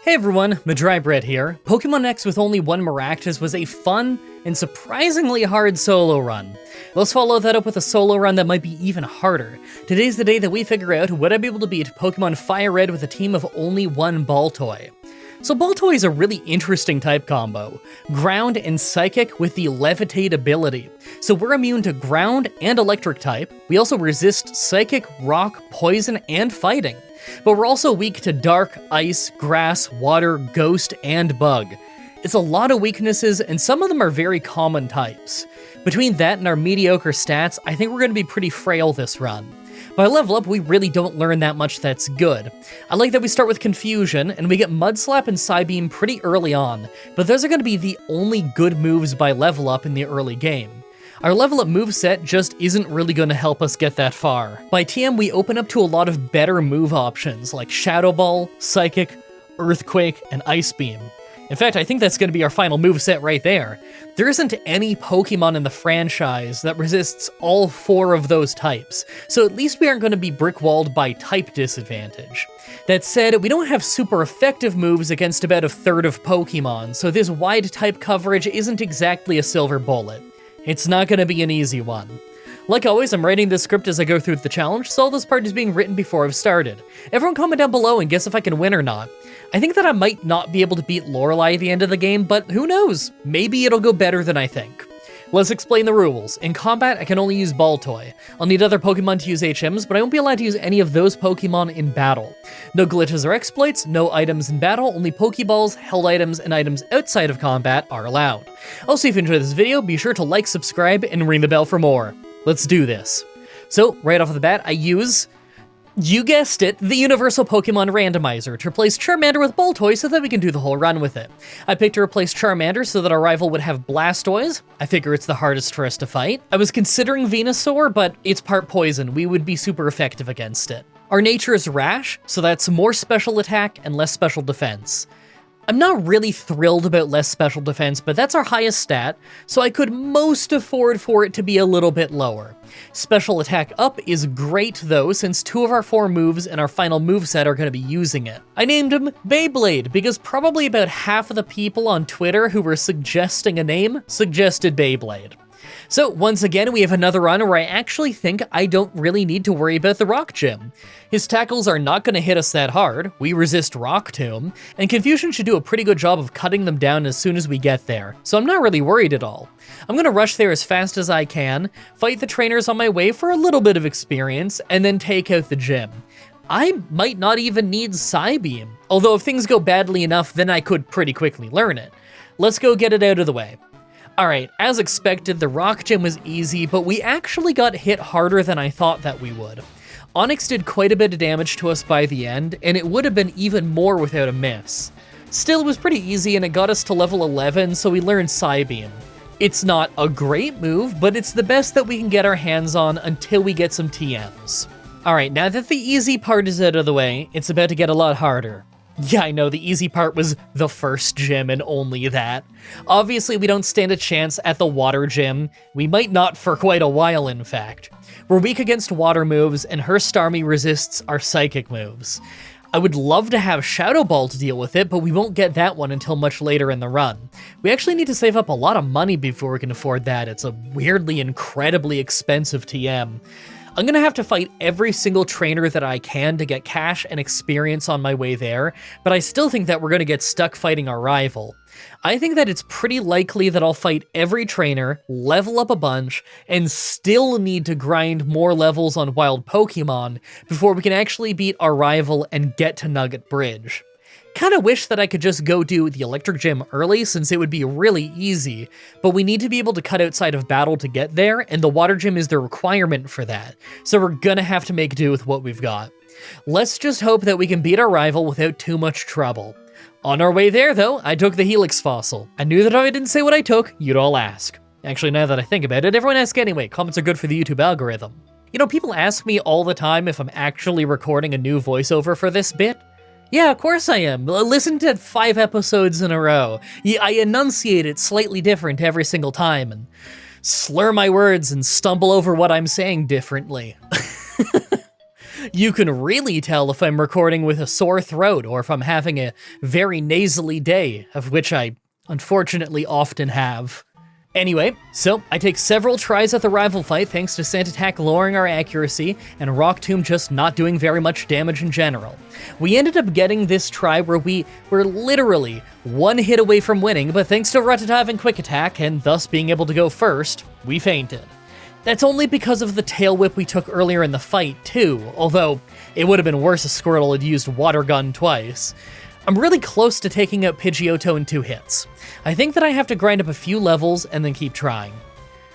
Hey everyone, Mah-Dry-Bread here. Pokemon X with only one Maractus was a fun and surprisingly hard solo run. Let's follow that up with a solo run that might be even harder. Today's the day that we figure out would I be able to beat Pokemon Fire Red with a team of only one Baltoy. So Baltoy is a really interesting type combo. Ground and Psychic with the Levitate ability. So we're immune to Ground and Electric type. We also resist Psychic, Rock, Poison, and Fighting. But we're also weak to Dark, Ice, Grass, Water, Ghost, and Bug. It's a lot of weaknesses, and some of them are very common types. Between that and our mediocre stats, I think we're going to be pretty frail this run. By level up, we really don't learn that much that's good. I like that we start with Confusion, and we get Mudslap and Psybeam pretty early on, but those are going to be the only good moves by level up in the early game. Our level up moveset just isn't really going to help us get that far. By TM, we open up to a lot of better move options like Shadow Ball, Psychic, Earthquake, and Ice Beam. In fact, I think that's going to be our final moveset right there. There isn't any Pokemon in the franchise that resists all four of those types, so at least we aren't going to be brick-walled by type disadvantage. That said, we don't have super effective moves against about a third of Pokemon, so this wide type coverage isn't exactly a silver bullet. It's not going to be an easy one. Like always, I'm writing this script as I go through the challenge, so all this part is being written before I've started. Everyone comment down below and guess if I can win or not. I think that I might not be able to beat Lorelei at the end of the game, but who knows? Maybe it'll go better than I think. Let's explain the rules. In combat, I can only use Baltoy. I'll need other Pokemon to use HMs, but I won't be allowed to use any of those Pokemon in battle. No glitches or exploits, no items in battle, only Pokeballs, held items, and items outside of combat are allowed. Also, if you enjoyed this video, be sure to like, subscribe, and ring the bell for more. Let's do this. So, right off the bat, I use, you guessed it, the Universal Pokemon Randomizer to replace Charmander with Baltoy so that we can do the whole run with it. I picked to replace Charmander so that our rival would have Blastoise. I figure it's the hardest for us to fight. I was considering Venusaur, but it's part poison. We would be super effective against it. Our nature is Rash, so that's more special attack and less special defense. I'm not really thrilled about less special defense, but that's our highest stat, so I could most afford for it to be a little bit lower. Special attack up is great though, since 2 of our 4 moves and our final moveset are going to be using it. I named him Beyblade, because probably about half of the people on Twitter who were suggesting a name suggested Beyblade. So once again, we have another run where I actually think I don't really need to worry about the Rock Gym. His tackles are not going to hit us that hard, we resist Rock Tomb, and Confusion should do a pretty good job of cutting them down as soon as we get there, so I'm not really worried at all. I'm going to rush there as fast as I can, fight the trainers on my way for a little bit of experience, and then take out the gym. I might not even need Psybeam, although if things go badly enough, then I could pretty quickly learn it. Let's go get it out of the way. Alright, as expected, the Rock Gym was easy, but we actually got hit harder than I thought that we would. Onix did quite a bit of damage to us by the end, and it would have been even more without a miss. Still, it was pretty easy, and it got us to level 11, so we learned Psybeam. It's not a great move, but it's the best that we can get our hands on until we get some TMs. Alright, now that the easy part is out of the way, it's about to get a lot harder. Yeah, I know, the easy part was the first gym and only that. Obviously, we don't stand a chance at the water gym. We might not for quite a while, in fact. We're weak against water moves, and her Starmie resists our psychic moves. I would love to have Shadow Ball to deal with it, but we won't get that one until much later in the run. We actually need to save up a lot of money before we can afford that. It's a weirdly, incredibly expensive TM. I'm gonna have to fight every single trainer that I can to get cash and experience on my way there, but I still think that we're gonna get stuck fighting our rival. I think that it's pretty likely that I'll fight every trainer, level up a bunch, and still need to grind more levels on wild Pokemon before we can actually beat our rival and get to Nugget Bridge. Kinda wish that I could just go do the Electric Gym early since it would be really easy, but we need to be able to cut outside of battle to get there, and the Water Gym is the requirement for that, so we're gonna have to make do with what we've got. Let's just hope that we can beat our rival without too much trouble. On our way there, though, I took the Helix Fossil. I knew that if I didn't say what I took, you'd all ask. Actually, now that I think about it, everyone asks anyway. Comments are good for the YouTube algorithm. You know, people ask me all the time if I'm actually recording a new voiceover for this bit. Yeah, of course I am. Listen to 5 episodes in a row. I enunciate it slightly different every single time, and slur my words and stumble over what I'm saying differently. You can really tell if I'm recording with a sore throat or if I'm having a very nasally day, of which I unfortunately often have. Anyway, so I take several tries at the rival fight thanks to Sand Attack lowering our accuracy and Rock Tomb just not doing very much damage in general. We ended up getting this try where we were literally one hit away from winning, but thanks to Rattata having Quick Attack and thus being able to go first, we fainted. That's only because of the tail whip we took earlier in the fight too, although it would have been worse if Squirtle had used Water Gun twice. I'm really close to taking out Pidgeotto in 2 hits. I think that I have to grind up a few levels and then keep trying.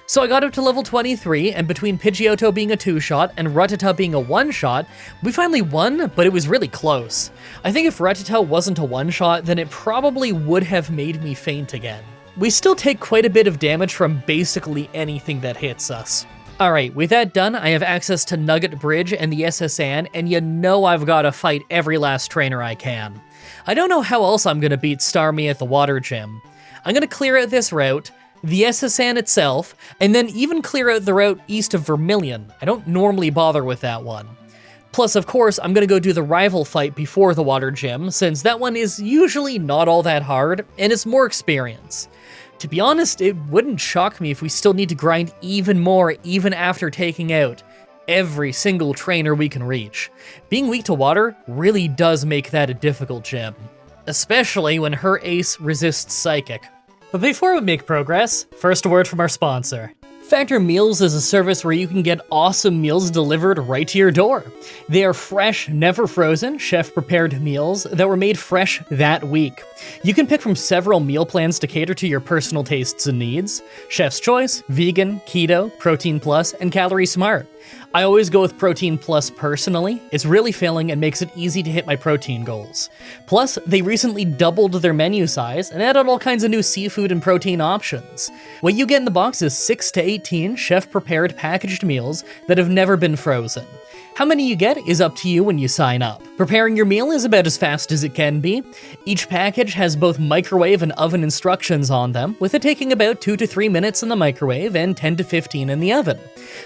So I got up to level 23, and between Pidgeotto being a 2-shot and Rattata being a 1-shot, we finally won, but it was really close. I think if Rattata wasn't a 1-shot, then it probably would have made me faint again. We still take quite a bit of damage from basically anything that hits us. Alright, with that done, I have access to Nugget Bridge and the SSN, and you know I've got to fight every last trainer I can. I don't know how else I'm going to beat Starmie at the Water Gym. I'm going to clear out this route, the SSN itself, and then even clear out the route east of Vermilion. I don't normally bother with that one. Plus, of course, I'm going to go do the rival fight before the Water Gym, since that one is usually not all that hard, and it's more experience. To be honest, it wouldn't shock me if we still need to grind even more even after taking out every single trainer we can reach. Being weak to water really does make that a difficult gym, especially when her ace resists Psychic. But before we make progress, first a word from our sponsor. Factor Meals is a service where you can get awesome meals delivered right to your door. They are fresh, never frozen, chef-prepared meals that were made fresh that week. You can pick from several meal plans to cater to your personal tastes and needs. Chef's Choice, Vegan, Keto, Protein Plus, and Calorie Smart. I always go with Protein Plus personally. It's really filling and makes it easy to hit my protein goals. Plus, they recently doubled their menu size and added all kinds of new seafood and protein options. What you get in the box is 6 to 18 chef-prepared packaged meals that have never been frozen. How many you get is up to you when you sign up. Preparing your meal is about as fast as it can be. Each package has both microwave and oven instructions on them, with it taking about 2 to 3 minutes in the microwave and 10 to 15 in the oven.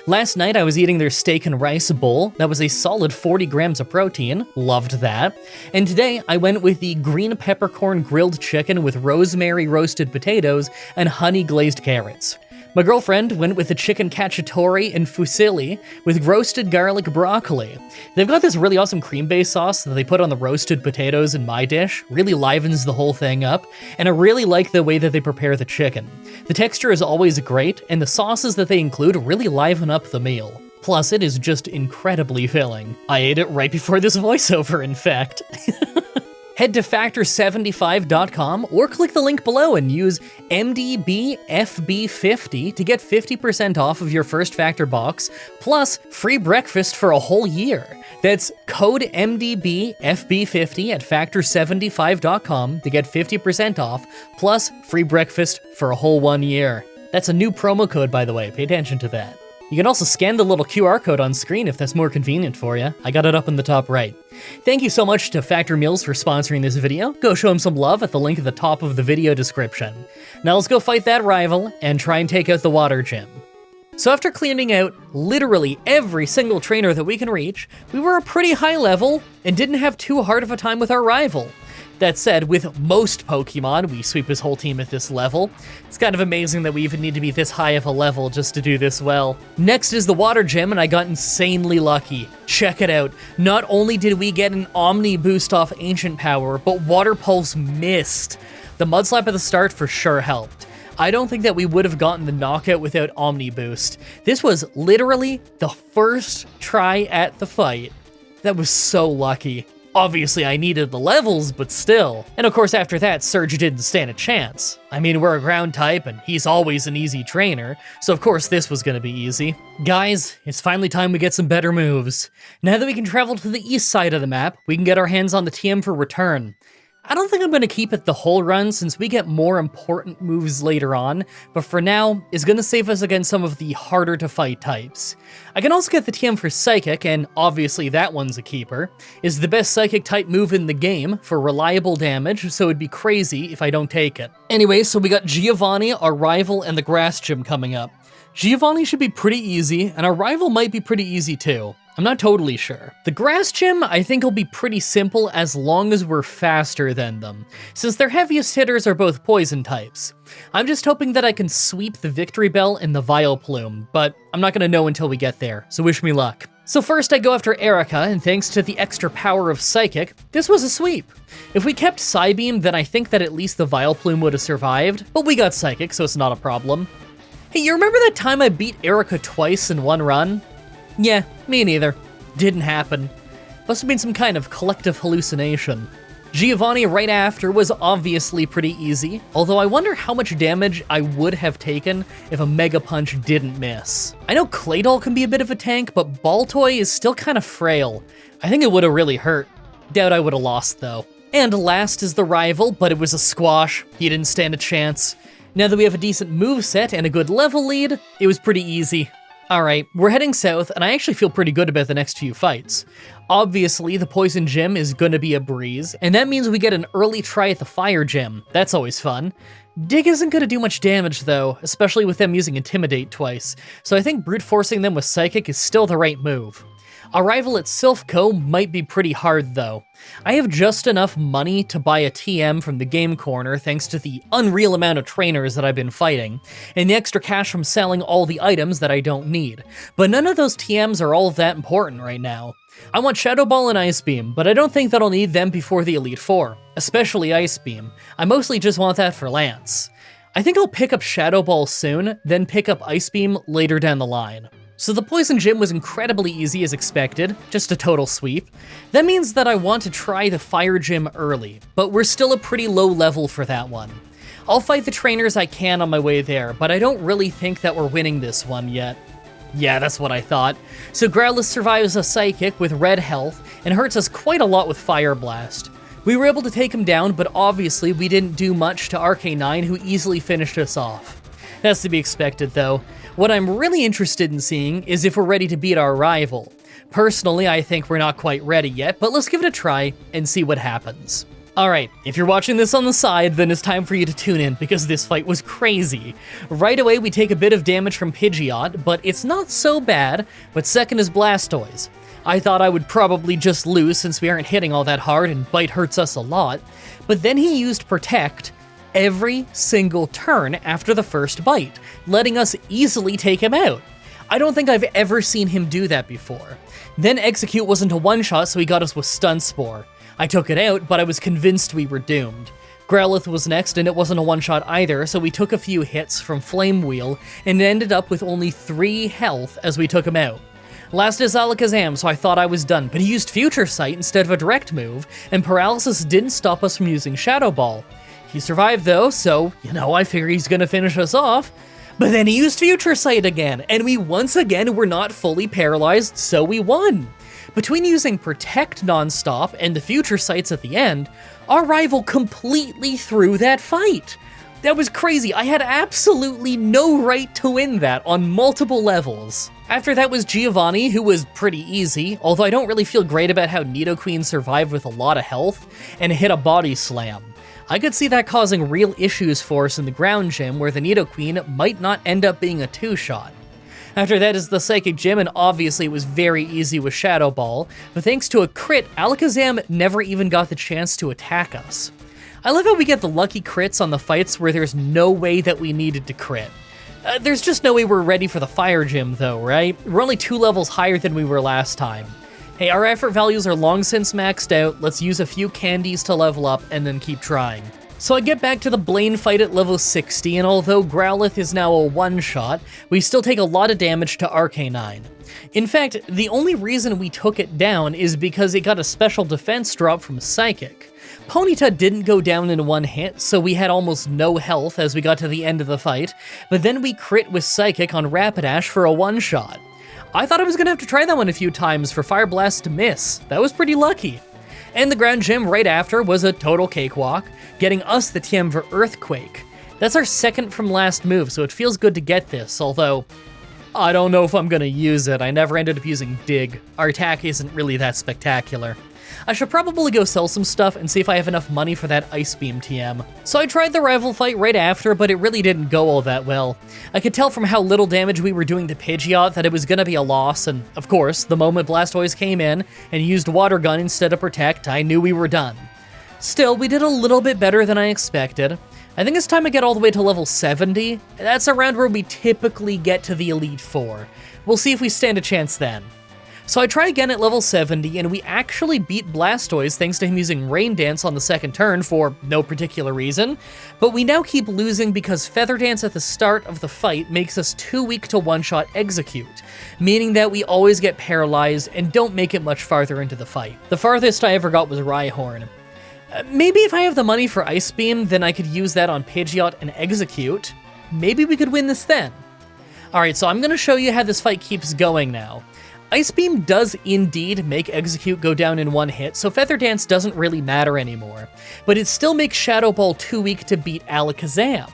Last night I was eating their steak and rice bowl. That was a solid 40 grams of protein, loved that. And today I went with the green peppercorn grilled chicken with rosemary roasted potatoes and honey glazed carrots. My girlfriend went with the chicken cacciatore and fusilli with roasted garlic broccoli. They've got this really awesome cream-based sauce that they put on the roasted potatoes in my dish, really livens the whole thing up, and I really like the way that they prepare the chicken. The texture is always great, and the sauces that they include really liven up the meal. Plus, it is just incredibly filling. I ate it right before this voiceover, in fact. Head to factor75.com or click the link below and use MDBFB50 to get 50% off of your first Factor box, plus free breakfast for a whole year. That's code MDBFB50 at factor75.com to get 50% off, plus free breakfast for a whole 1 year. That's a new promo code, by the way, pay attention to that. You can also scan the little QR code on screen if that's more convenient for you. I got it up in the top right. Thank you so much to Factor Meals for sponsoring this video. Go show them some love at the link at the top of the video description. Now let's go fight that rival and try and take out the Water Gym. So after cleaning out literally every single trainer that we can reach, we were a pretty high level and didn't have too hard of a time with our rival. That said, with most Pokemon, we sweep his whole team at this level. It's kind of amazing that we even need to be this high of a level just to do this well. Next is the Water Gym, and I got insanely lucky. Check it out. Not only did we get an Omni boost off Ancient Power, but Water Pulse missed. The Mud Slap at the start for sure helped. I don't think that we would have gotten the knockout without Omni boost. This was literally the first try at the fight. That was so lucky. Obviously, I needed the levels, but still. And of course, after that, Surge didn't stand a chance. I mean, we're a ground type, and he's always an easy trainer, so of course this was gonna be easy. Guys, it's finally time we get some better moves. Now that we can travel to the east side of the map, we can get our hands on the TM for Return. I don't think I'm going to keep it the whole run since we get more important moves later on, but for now, it's going to save us against some of the harder to fight types. I can also get the TM for Psychic, and obviously that one's a keeper. Is the best Psychic type move in the game for reliable damage, so it'd be crazy if I don't take it. Anyway, so we got Giovanni, our rival, and the Grass Gym coming up. Giovanni should be pretty easy, and our rival might be pretty easy too. I'm not totally sure. The grass gym I think will be pretty simple as long as we're faster than them, since their heaviest hitters are both poison types. I'm just hoping that I can sweep the Victory Bell and the Vileplume, but I'm not gonna know until we get there, so wish me luck. So first I go after Erica, and thanks to the extra power of Psychic, this was a sweep. If we kept Psybeam, then I think that at least the Vileplume would have survived, but we got Psychic, so it's not a problem. Hey, you remember that time I beat Erica twice in one run? Yeah, me neither. Didn't happen. Must have been some kind of collective hallucination. Giovanni right after was obviously pretty easy, although I wonder how much damage I would have taken if a Mega Punch didn't miss. I know Claydol can be a bit of a tank, but Baltoy is still kind of frail. I think it would have really hurt. Doubt I would have lost though. And last is the rival, but it was a squash. He didn't stand a chance. Now that we have a decent moveset and a good level lead, it was pretty easy. Alright, we're heading south, and I actually feel pretty good about the next few fights. Obviously, the Poison Gym is gonna be a breeze, and that means we get an early try at the Fire Gym. That's always fun. Dig isn't gonna do much damage though, especially with them using Intimidate twice, so I think brute forcing them with Psychic is still the right move. Arrival at Silphco might be pretty hard though. I have just enough money to buy a TM from the game corner thanks to the unreal amount of trainers that I've been fighting, and the extra cash from selling all the items that I don't need. But none of those TMs are all that important right now. I want Shadow Ball and Ice Beam, but I don't think that I'll need them before the Elite Four, especially Ice Beam. I mostly just want that for Lance. I think I'll pick up Shadow Ball soon, then pick up Ice Beam later down the line. So the Poison Gym was incredibly easy as expected, just a total sweep. That means that I want to try the Fire Gym early, but we're still a pretty low level for that one. I'll fight the trainers I can on my way there, but I don't really think that we're winning this one yet. Yeah, that's what I thought. So Growlithe survives a Psychic with red health and hurts us quite a lot with Fire Blast. We were able to take him down, but obviously we didn't do much to RK9, who easily finished us off. That's to be expected though. What I'm really interested in seeing is if we're ready to beat our rival. Personally, I think we're not quite ready yet, but let's give it a try and see what happens. Alright, if you're watching this on the side, then it's time for you to tune in, because this fight was crazy. Right away, we take a bit of damage from Pidgeot, but it's not so bad, but second is Blastoise. I thought I would probably just lose since we aren't hitting all that hard and Bite hurts us a lot, but then he used Protect every single turn after the first bite, letting us easily take him out. I don't think I've ever seen him do that before. Then Execute wasn't a one-shot, so he got us with Stun Spore. I took it out, but I was convinced we were doomed. Growlithe was next, and it wasn't a one-shot either, so we took a few hits from Flame Wheel, and ended up with only 3 health as we took him out. Last is Alakazam, so I thought I was done, but he used Future Sight instead of a direct move, and Paralysis didn't stop us from using Shadow Ball. He survived though, so, I figure he's gonna finish us off. But then he used Future Sight again, and we once again were not fully paralyzed, so we won. Between using Protect non-stop and the Future Sights at the end, our rival completely threw that fight. That was crazy. I had absolutely no right to win that on multiple levels. After that was Giovanni, who was pretty easy, although I don't really feel great about how Nidoqueen survived with a lot of health and hit a Body Slam. I could see that causing real issues for us in the ground gym where the Nidoqueen might not end up being a 2-shot. After that is the Psychic Gym, and obviously it was very easy with Shadow Ball, but thanks to a crit, Alakazam never even got the chance to attack us. I love how we get the lucky crits on the fights where there's no way that we needed to crit. There's just no way we're ready for the Fire Gym though, right? We're only 2 levels higher than we were last time. Hey, our effort values are long since maxed out, let's use a few candies to level up and then keep trying. So I get back to the Blaine fight at level 60, and although Growlithe is now a one-shot, we still take a lot of damage to RK9. In fact, the only reason we took it down is because it got a special defense drop from Psychic. Ponyta didn't go down in one hit, so we had almost no health as we got to the end of the fight, but then we crit with Psychic on Rapidash for a one-shot. I thought I was gonna have to try that one a few times for Fire Blast to miss. That was pretty lucky. And the ground gym right after was a total cakewalk, getting us the TM for Earthquake. That's our second from last move, so it feels good to get this, although I don't know if I'm gonna use it. I never ended up using Dig. Our attack isn't really that spectacular. I should probably go sell some stuff and see if I have enough money for that Ice Beam TM. So I tried the rival fight right after, but it really didn't go all that well. I could tell from how little damage we were doing to Pidgeot that it was gonna be a loss, and of course, the moment Blastoise came in and used Water Gun instead of Protect, I knew we were done. Still, we did a little bit better than I expected. I think it's time to get all the way to level 70. That's around where we typically get to the Elite Four. We'll see if we stand a chance then. So I try again at level 70, and we actually beat Blastoise thanks to him using Rain Dance on the second turn for no particular reason, but we now keep losing because Feather Dance at the start of the fight makes us too weak to one-shot Execute, meaning that we always get paralyzed and don't make it much farther into the fight. The farthest I ever got was Rhyhorn. Maybe if I have the money for Ice Beam, then I could use that on Pidgeot and Execute. Maybe we could win this then. Alright, so I'm going to show you how this fight keeps going now. Ice Beam does indeed make Execute go down in one hit, so Feather Dance doesn't really matter anymore, but it still makes Shadow Ball too weak to beat Alakazam.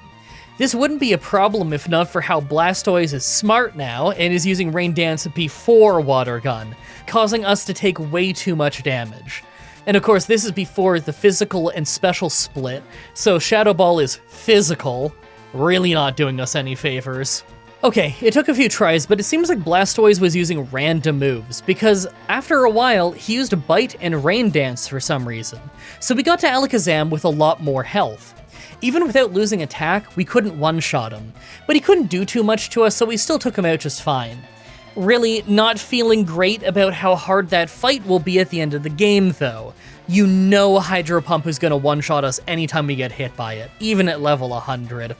This wouldn't be a problem if not for how Blastoise is smart now and is using Rain Dance before Water Gun, causing us to take way too much damage. And of course, this is before the physical and special split, so Shadow Ball is physical, really not doing us any favors. Okay, it took a few tries, but it seems like Blastoise was using random moves, because after a while, he used Bite and Rain Dance for some reason, so we got to Alakazam with a lot more health. Even without losing attack, we couldn't one-shot him, but he couldn't do too much to us, so we still took him out just fine. Really not feeling great about how hard that fight will be at the end of the game, though. You know Hydro Pump is going to one-shot us anytime we get hit by it, even at level 100.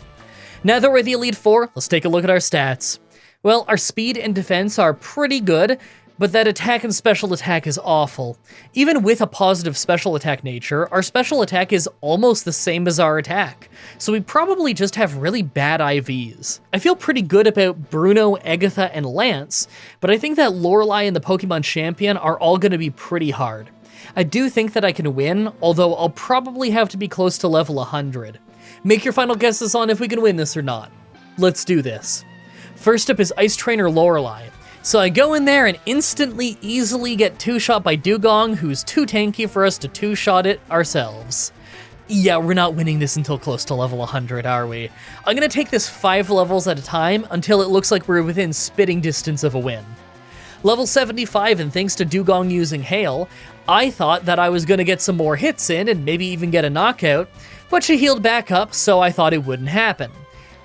Now that we're at the Elite Four, let's take a look at our stats. Well, our speed and defense are pretty good, but that attack and special attack is awful. Even with a positive special attack nature, our special attack is almost the same as our attack, so we probably just have really bad IVs. I feel pretty good about Bruno, Agatha, and Lance, but I think that Lorelei and the Pokemon Champion are all going to be pretty hard. I do think that I can win, although I'll probably have to be close to level 100. Make your final guesses on if we can win this or not. Let's do this. First up is Ice Trainer Lorelei. So I go in there and instantly, easily get two-shot by Dugong, who's too tanky for us to two-shot it ourselves. Yeah, we're not winning this until close to level 100, are we? I'm gonna take this 5 levels at a time until it looks like we're within spitting distance of a win. Level 75, and thanks to Dugong using Hail, I thought that I was gonna get some more hits in and maybe even get a knockout, but she healed back up, so I thought it wouldn't happen.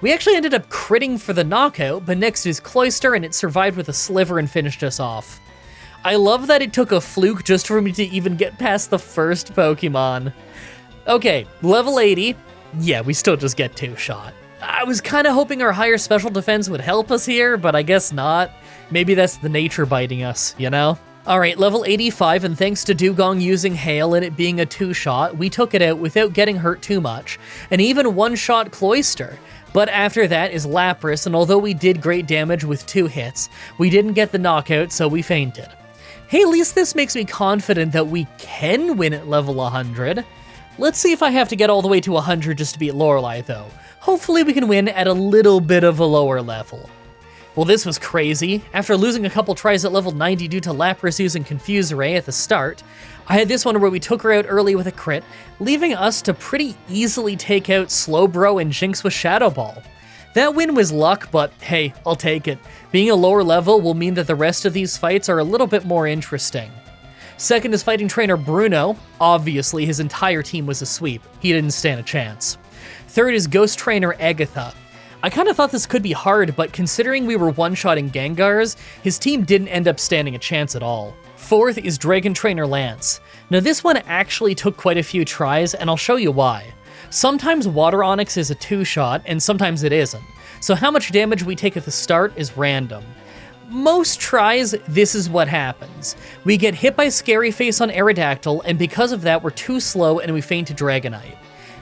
We actually ended up critting for the knockout, but next is Cloyster, and it survived with a sliver and finished us off. I love that it took a fluke just for me to even get past the first Pokemon. Okay, level 80. Yeah, we still just get two-shot. I was kind of hoping our higher special defense would help us here, but I guess not. Maybe that's the nature biting us, you know? Alright, level 85, and thanks to Dugong using Hail and it being a two-shot, we took it out without getting hurt too much, and even one-shot Cloyster. But after that is Lapras, and although we did great damage with 2 hits, we didn't get the knockout, so we fainted. Hey, at least this makes me confident that we can win at level 100. Let's see if I have to get all the way to 100 just to beat Lorelei, though. Hopefully we can win at a little bit of a lower level. Well, this was crazy. After losing a couple tries at level 90 due to Lapras using Confuse Ray at the start, I had this one where we took her out early with a crit, leaving us to pretty easily take out Slowbro and Jinx with Shadow Ball. That win was luck, but hey, I'll take it. Being a lower level will mean that the rest of these fights are a little bit more interesting. Second is Fighting Trainer Bruno. Obviously, his entire team was a sweep. He didn't stand a chance. Third is Ghost Trainer Agatha. I kind of thought this could be hard, but considering we were one-shotting Gengars, his team didn't end up standing a chance at all. Fourth is Dragon Trainer Lance. Now this one actually took quite a few tries, and I'll show you why. Sometimes Water Onix is a two-shot, and sometimes it isn't, so how much damage we take at the start is random. Most tries, this is what happens. We get hit by Scary Face on Aerodactyl, and because of that we're too slow and we faint to Dragonite.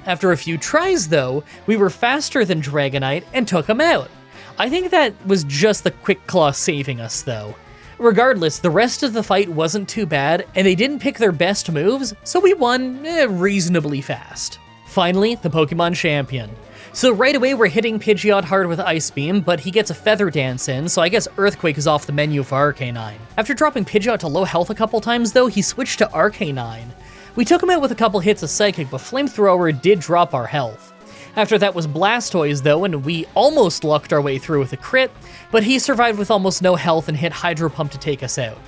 After a few tries though, we were faster than Dragonite and took him out. I think that was just the Quick Claw saving us though. Regardless, the rest of the fight wasn't too bad, and they didn't pick their best moves, so we won reasonably fast. Finally, the Pokemon Champion. So right away we're hitting Pidgeot hard with Ice Beam, but he gets a Feather Dance in, so I guess Earthquake is off the menu for Arcanine. After dropping Pidgeot to low health a couple times though, he switched to Arcanine. We took him out with a couple hits of Psychic, but Flamethrower did drop our health. After that was Blastoise though, and we almost lucked our way through with a crit, but he survived with almost no health and hit Hydro Pump to take us out.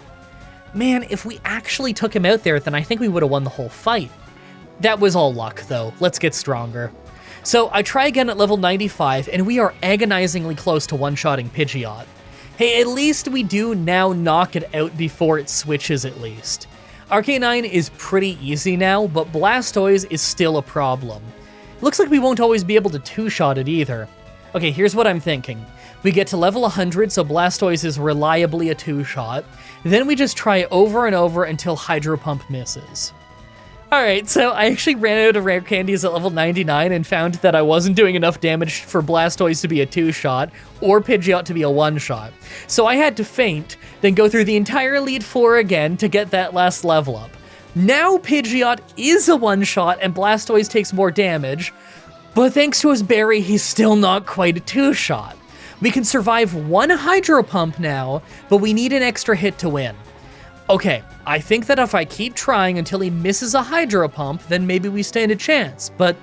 Man, if we actually took him out there, then I think we would have won the whole fight. That was all luck though, let's get stronger. So I try again at level 95, and we are agonizingly close to one-shotting Pidgeot. Hey, at least we do now knock it out before it switches at least. Arcanine is pretty easy now, but Blastoise is still a problem. Looks like we won't always be able to two-shot it either. Okay, here's what I'm thinking. We get to level 100, so Blastoise is reliably a two-shot. Then we just try over and over until Hydro Pump misses. Alright, so I actually ran out of rare candies at level 99 and found that I wasn't doing enough damage for Blastoise to be a two-shot, or Pidgeot to be a one-shot. So I had to faint, then go through the entire Elite Four again to get that last level up. Now Pidgeot is a one-shot and Blastoise takes more damage, but thanks to his berry, he's still not quite a two-shot. We can survive one Hydro Pump now, but we need an extra hit to win. Okay, I think that if I keep trying until he misses a Hydro Pump, then maybe we stand a chance, but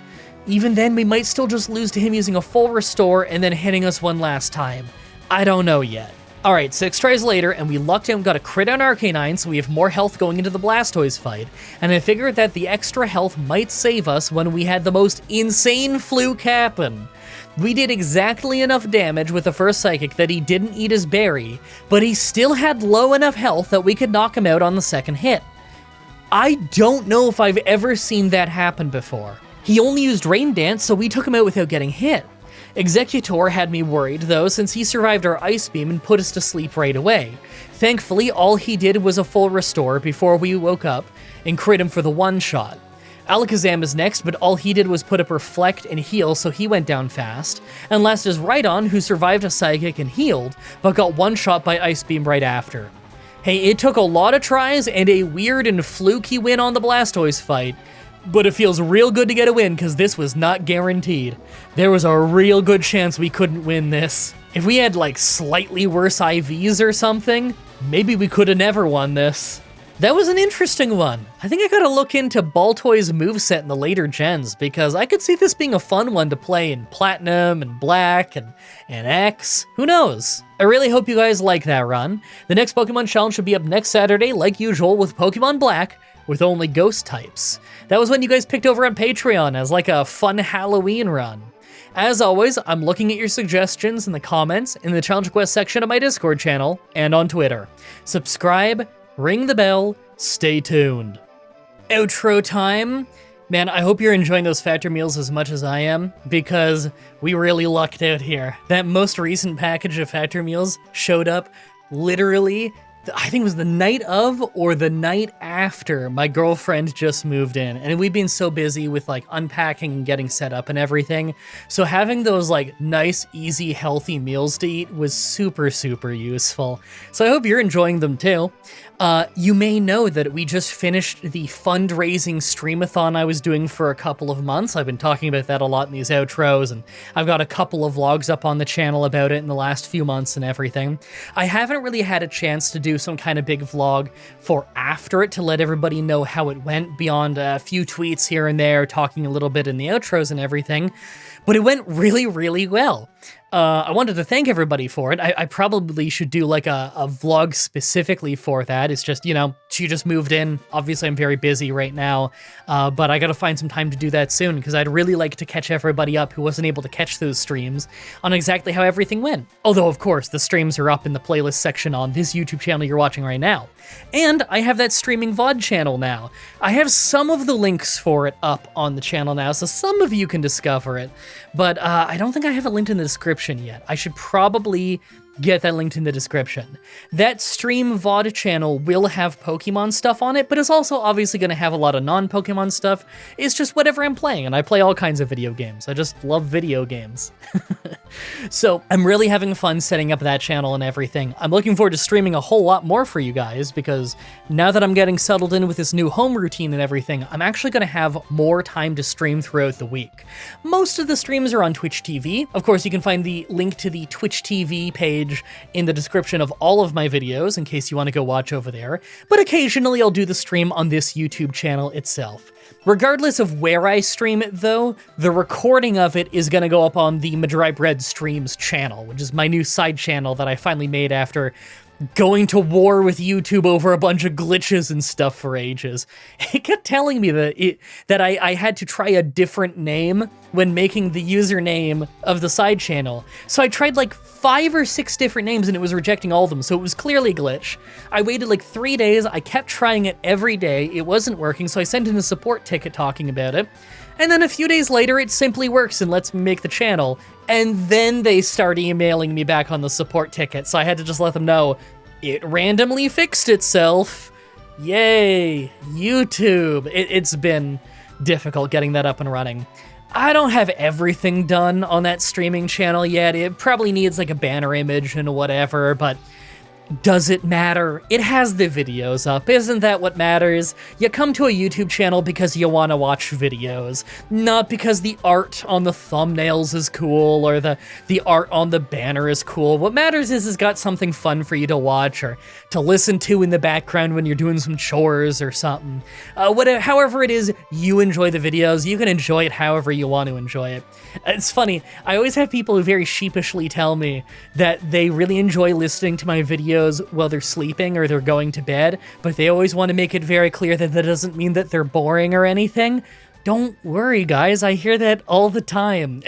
even then we might still just lose to him using a full restore and then hitting us one last time. I don't know yet. Alright, 6 tries later, and we lucked out and got a crit on Arcanine, so we have more health going into the Blastoise fight, and I figured that the extra health might save us when we had the most insane fluke happen. We did exactly enough damage with the first Psychic that he didn't eat his berry, but he still had low enough health that we could knock him out on the second hit. I don't know if I've ever seen that happen before. He only used Rain Dance, so we took him out without getting hit. Executor had me worried though, since he survived our Ice Beam and put us to sleep right away. Thankfully, all he did was a full restore before we woke up and crit him for the one-shot. Alakazam is next, but all he did was put up Reflect and Heal, so he went down fast. And last is Rhydon, who survived a Psychic and healed, but got one-shot by Ice Beam right after. Hey, it took a lot of tries and a weird and fluky win on the Blastoise fight, but it feels real good to get a win because this was not guaranteed. There was a real good chance we couldn't win this. If we had like slightly worse IVs or something, maybe we could have never won this. That was an interesting one. I think I gotta look into Baltoy's moveset in the later gens, because I could see this being a fun one to play in Platinum and Black and X. Who knows? I really hope you guys like that run. The next Pokemon Challenge should be up next Saturday, like usual, with Pokemon Black, with only ghost types. That was when you guys picked over on Patreon as like a fun Halloween run. As always, I'm looking at your suggestions in the comments, in the challenge request section of my Discord channel, and on Twitter. Subscribe, ring the bell, stay tuned. Outro time. Man, I hope you're enjoying those factor meals as much as I am, because we really lucked out here. That most recent package of factor meals showed up literally, I think it was the night of or the night after my girlfriend just moved in, and we've been so busy with like unpacking and getting set up and everything. So having those like nice, easy, healthy meals to eat was super, super useful. So I hope you're enjoying them too. You may know that we just finished the fundraising streamathon I was doing for a couple of months. I've been talking about that a lot in these outros, and I've got a couple of vlogs up on the channel about it in the last few months and everything. I haven't really had a chance to do some kind of big vlog for after it to let everybody know how it went, beyond a few tweets here and there, talking a little bit in the outros and everything, but it went really, really well. I wanted to thank everybody for it. I probably should do like a vlog specifically for that. It's just, you know, she just moved in. Obviously, I'm very busy right now, but I gotta find some time to do that soon, because I'd really like to catch everybody up who wasn't able to catch those streams on exactly how everything went. Although, of course, the streams are up in the playlist section on this YouTube channel you're watching right now. And I have that streaming VOD channel now. I have some of the links for it up on the channel now, so some of you can discover it, but I don't think I have it linked in the description yet. I should probably get that linked in the description. That stream VOD channel will have Pokemon stuff on it, but it's also obviously going to have a lot of non-Pokemon stuff. It's just whatever I'm playing, and I play all kinds of video games. I just love video games. So I'm really having fun setting up that channel and everything. I'm looking forward to streaming a whole lot more for you guys, because now that I'm getting settled in with this new home routine and everything, I'm actually going to have more time to stream throughout the week. Most of the streams are on Twitch TV. Of course, you can find the link to the Twitch TV page in the description of all of my videos in case you want to go watch over there, but occasionally I'll do the stream on this YouTube channel itself. Regardless of where I stream it, though, the recording of it is going to go up on the Mah-Dry-Bread Streams channel, which is my new side channel that I finally made after going to war with YouTube over a bunch of glitches and stuff for ages. It kept telling me that I had to try a different name when making the username of the side channel. So I tried like 5 or 6 different names and it was rejecting all of them, so it was clearly a glitch. I waited like 3 days, I kept trying it every day, it wasn't working, so I sent in a support ticket talking about it. And then a few days later, it simply works and lets me make the channel. And then they start emailing me back on the support ticket, so I had to just let them know, it randomly fixed itself. Yay, YouTube. It's been difficult getting that up and running. I don't have everything done on that streaming channel yet. It probably needs like a banner image and whatever, but does it matter? It has the videos up. Isn't that what matters? You come to a YouTube channel because you want to watch videos, not because the art on the thumbnails is cool or the art on the banner is cool. What matters is it's got something fun for you to watch or to listen to in the background when you're doing some chores or something. However it is you enjoy the videos, you can enjoy it however you want to enjoy it. It's funny, I always have people who very sheepishly tell me that they really enjoy listening to my videos while they're sleeping or they're going to bed, but they always want to make it very clear that that doesn't mean that they're boring or anything. Don't worry, guys, I hear that all the time,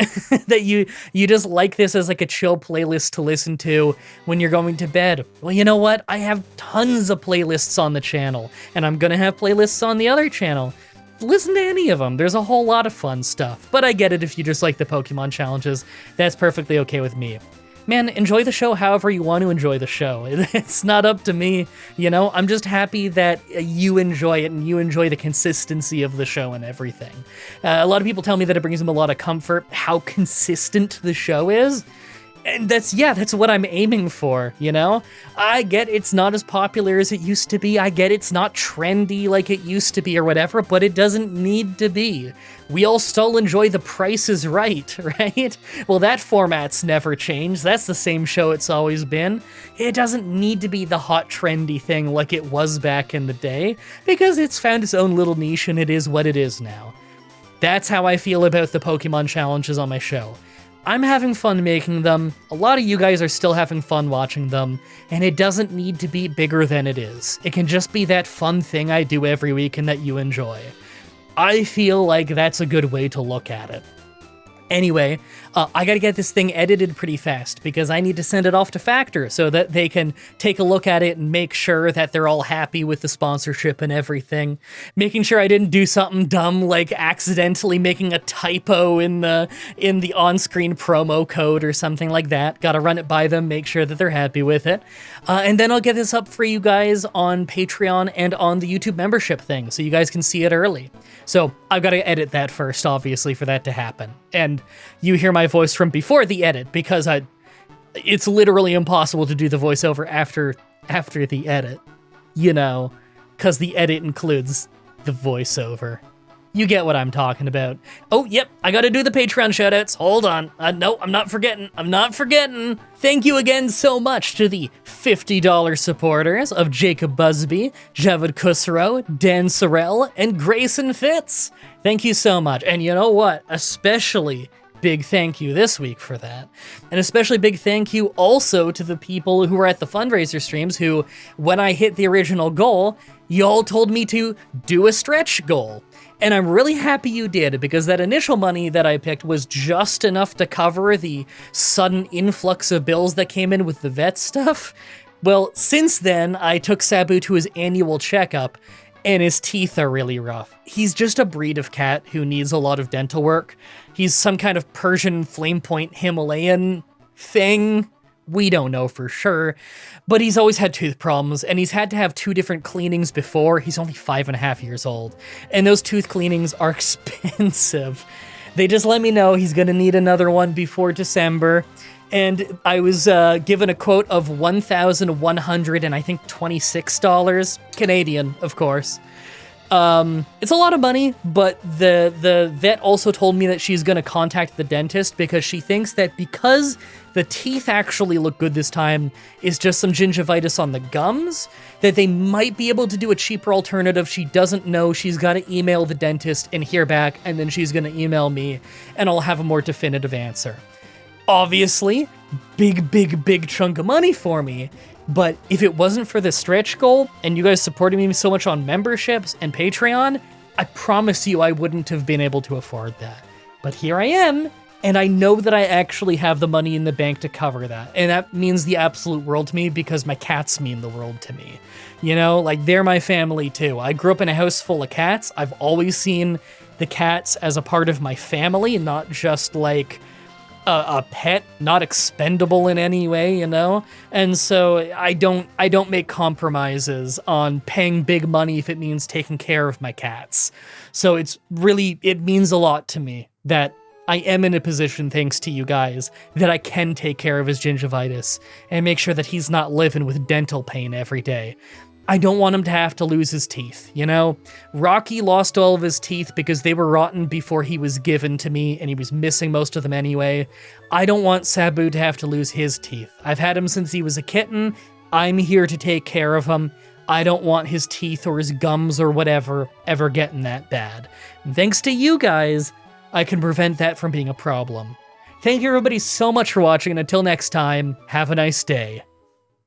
that you just like this as like a chill playlist to listen to when you're going to bed. Well, you know what? I have tons of playlists on the channel, and I'm gonna have playlists on the other channel. Listen to any of them. There's a whole lot of fun stuff, but I get it if you just like the Pokemon challenges. That's perfectly okay with me. Man, enjoy the show however you want to enjoy the show. It's not up to me, you know? I'm just happy that you enjoy it and you enjoy the consistency of the show and everything. A lot of people tell me that it brings them a lot of comfort how consistent the show is. And that's what I'm aiming for, you know? I get it's not as popular as it used to be. I get it's not trendy like it used to be or whatever, but it doesn't need to be. We all still enjoy The Price is Right, right? Well, that format's never changed. That's the same show it's always been. It doesn't need to be the hot trendy thing like it was back in the day, because it's found its own little niche and it is what it is now. That's how I feel about the Pokemon challenges on my show. I'm having fun making them, a lot of you guys are still having fun watching them, and it doesn't need to be bigger than it is. It can just be that fun thing I do every week and that you enjoy. I feel like that's a good way to look at it. Anyway, I gotta get this thing edited pretty fast because I need to send it off to Factor so that they can take a look at it and make sure that they're all happy with the sponsorship and everything. Making sure I didn't do something dumb like accidentally making a typo in the on-screen promo code or something like that. Gotta run it by them, make sure that they're happy with it. And then I'll get this up for you guys on Patreon and on the YouTube membership thing so you guys can see it early. So I've got to edit that first, obviously, for that to happen. And you hear my voice from before the edit because it's literally impossible to do the voiceover after the edit, you know, because the edit includes the voiceover. You get what I'm talking about. Oh, yep, I gotta do the Patreon shoutouts. Hold on. No, I'm not forgetting. Thank you again so much to the $50 supporters of Jacob Busby, Javid Khusro, Dan Sorrell, and Grayson Fitz. Thank you so much. And you know what? Especially big thank you this week for that. And especially big thank you also to the people who were at the fundraiser streams who, when I hit the original goal, y'all told me to do a stretch goal. And I'm really happy you did, because that initial money that I picked was just enough to cover the sudden influx of bills that came in with the vet stuff. Well, since then, I took Sabu to his annual checkup, and his teeth are really rough. He's just a breed of cat who needs a lot of dental work. He's some kind of Persian flame point Himalayan thing, We don't know for sure, but he's always had tooth problems, and he's had to have 2 different cleanings before. He's only 5.5 years old, and those tooth cleanings are expensive. They just let me know he's gonna need another one before December, and I was given a quote of $1,100 and I think $26 Canadian, of course. It's a lot of money, but the vet also told me that she's gonna contact the dentist because she thinks that because the teeth actually look good this time is just some gingivitis on the gums, that they might be able to do a cheaper alternative. She doesn't know. She's got to email the dentist and hear back, and then she's gonna email me, and I'll have a more definitive answer. Obviously, big chunk of money for me. But if it wasn't for the stretch goal and you guys supporting me so much on memberships and Patreon, I promise you I wouldn't have been able to afford that. But here I am, and I know that I actually have the money in the bank to cover that. And that means the absolute world to me because my cats mean the world to me. You know, like they're my family too. I grew up in a house full of cats. I've always seen the cats as a part of my family, not just like a pet, not expendable in any way, you know? And so I don't make compromises on paying big money if it means taking care of my cats. So it means a lot to me that I am in a position, thanks to you guys, that I can take care of his gingivitis and make sure that he's not living with dental pain every day. I don't want him to have to lose his teeth, you know? Rocky lost all of his teeth because they were rotten before he was given to me, and he was missing most of them anyway. I don't want Sabu to have to lose his teeth. I've had him since he was a kitten. I'm here to take care of him. I don't want his teeth or his gums or whatever ever getting that bad. And thanks to you guys, I can prevent that from being a problem. Thank you everybody so much for watching, and until next time, have a nice day.